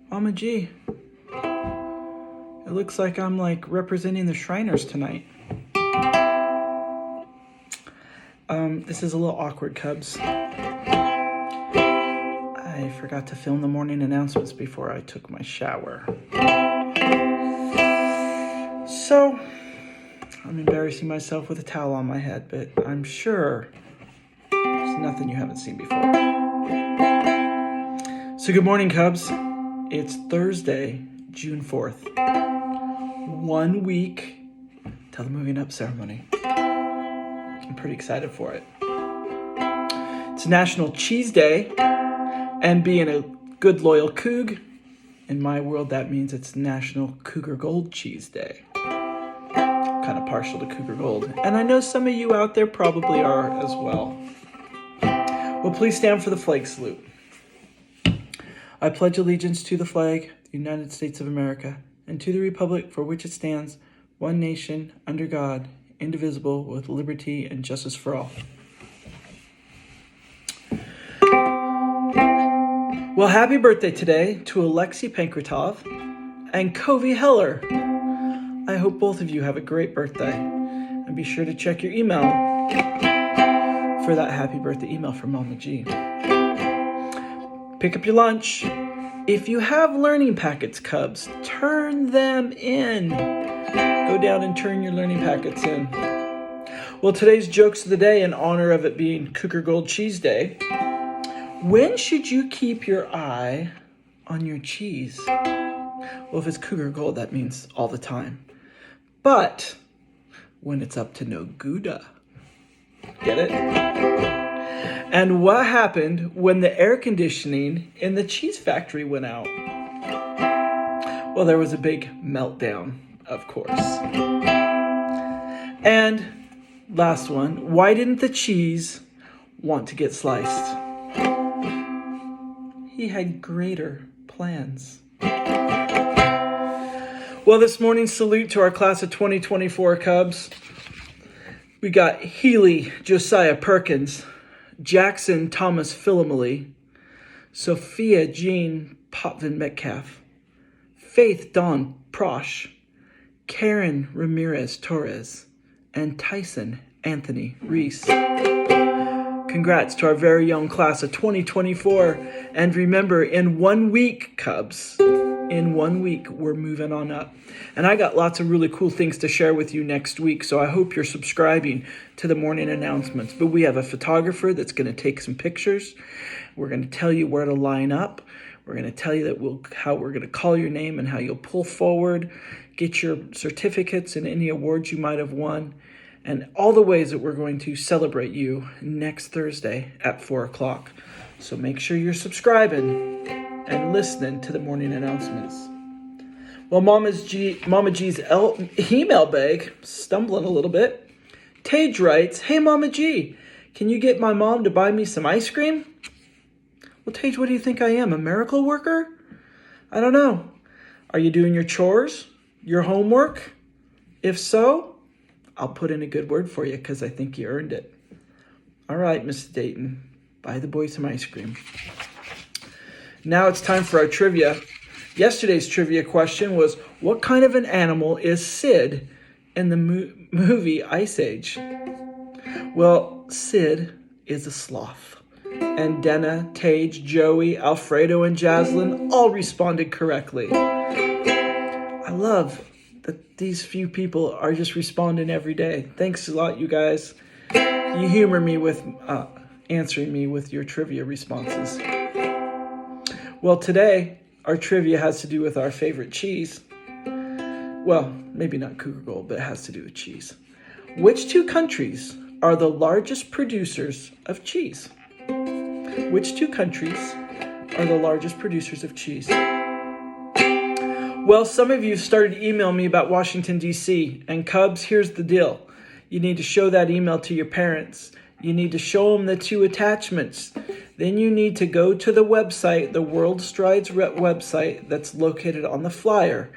Mama G, it looks like I'm representing the Shriners tonight. This is a little awkward, Cubs. I forgot to film the morning announcements before I took my shower. So, I'm embarrassing myself with a towel on my head, but I'm sure there's nothing you haven't seen before. So good morning, Cubs. It's Thursday, June 4th. 1 week till the moving up ceremony. I'm pretty excited for it. It's National Cheese Day, and being a good loyal Coug, in my world that means it's National Cougar Gold Cheese Day. Kind of partial to Cougar Gold, and I know some of you out there probably are as well. Well, please stand for the flag salute. I pledge allegiance to the flag, the United States of America, and to the republic for which it stands, one nation, under God, indivisible, with liberty and justice for all. Well, happy birthday today to Alexei Pankratov and Covey Heller. I hope both of you have a great birthday. And be sure to check your email for that happy birthday email from Mama G. Pick up your lunch. If you have learning packets, Cubs, turn them in. Go down and turn your learning packets in. Well, today's jokes of the day, in honor of it being Cougar Gold Cheese Day. When should you keep your eye on your cheese? Well, if it's Cougar Gold, that means all the time. But when it's up to no Gouda. Get it? And what happened when the air conditioning in the cheese factory went out? Well, there was a big meltdown, of course. And last one, why didn't the cheese want to get sliced? He had greater plans. Well, this morning's salute to our class of 2024 Cubs. We got Healy Josiah Perkins, Jackson Thomas Philomely, Sophia Jean Potvin Metcalf, Faith Dawn Prosh, Karen Ramirez Torres, and Tyson Anthony Reese. Congrats to our very young class of 2024. And remember, in 1 week, Cubs, in 1 week, we're moving on up. And I got lots of really cool things to share with you next week, so I hope you're subscribing to the morning announcements. But we have a photographer that's going to take some pictures. We're going to tell you where to line up. We're going to tell you how we're going to call your name and how you'll pull forward, get your certificates and any awards you might have won, and all the ways that we're going to celebrate you next Thursday at 4 o'clock. So make sure you're subscribing and listening to the morning announcements. Well, Mama G's email bag, stumbling a little bit. Tage writes, "Hey, Mama G, can you get my mom to buy me some ice cream?" Well, Tage, what do you think I am, a miracle worker? I don't know. Are you doing your chores, your homework? If so, I'll put in a good word for you because I think you earned it. All right, Mrs. Dayton, buy the boy some ice cream. Now it's time for our trivia. Yesterday's trivia question was, what kind of an animal is Sid in the movie Ice Age? Well, Sid is a sloth. And Denna, Tage, Joey, Alfredo, and Jaslyn all responded correctly. I love that these few people are just responding every day. Thanks a lot, you guys. You humor me with answering me with your trivia responses. Well, today, our trivia has to do with our favorite cheese. Well, maybe not Cougar Gold, but it has to do with cheese. Which two countries are the largest producers of cheese? Which two countries are the largest producers of cheese? Well, some of you started to email me about Washington, D.C. And Cubs, here's the deal. You need to show that email to your parents. You need to show them the 2 attachments. Then you need to go to the website, the World Strides website that's located on the flyer.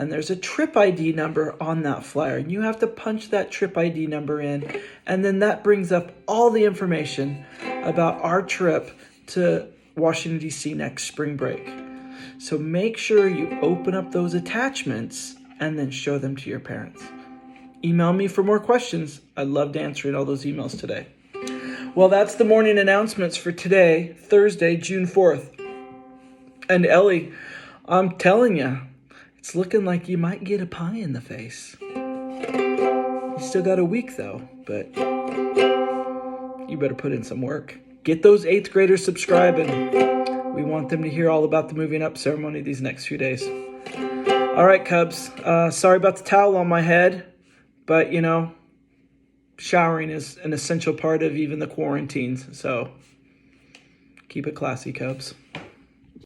and there's a trip ID number on that flyer, and you have to punch that trip ID number in, and then that brings up all the information about our trip to Washington, D.C. next spring break. So make sure you open up those attachments and then show them to your parents. Email me for more questions. I loved answering all those emails today. Well, that's the morning announcements for today, Thursday, June 4th. And Ellie, I'm telling you, it's looking like you might get a pie in the face. You still got a week though, but you better put in some work. Get those 8th graders subscribing. We want them to hear all about the moving up ceremony these next few days. All right, Cubs. Sorry about the towel on my head, but showering is an essential part of even the quarantines. So keep it classy, Cubs.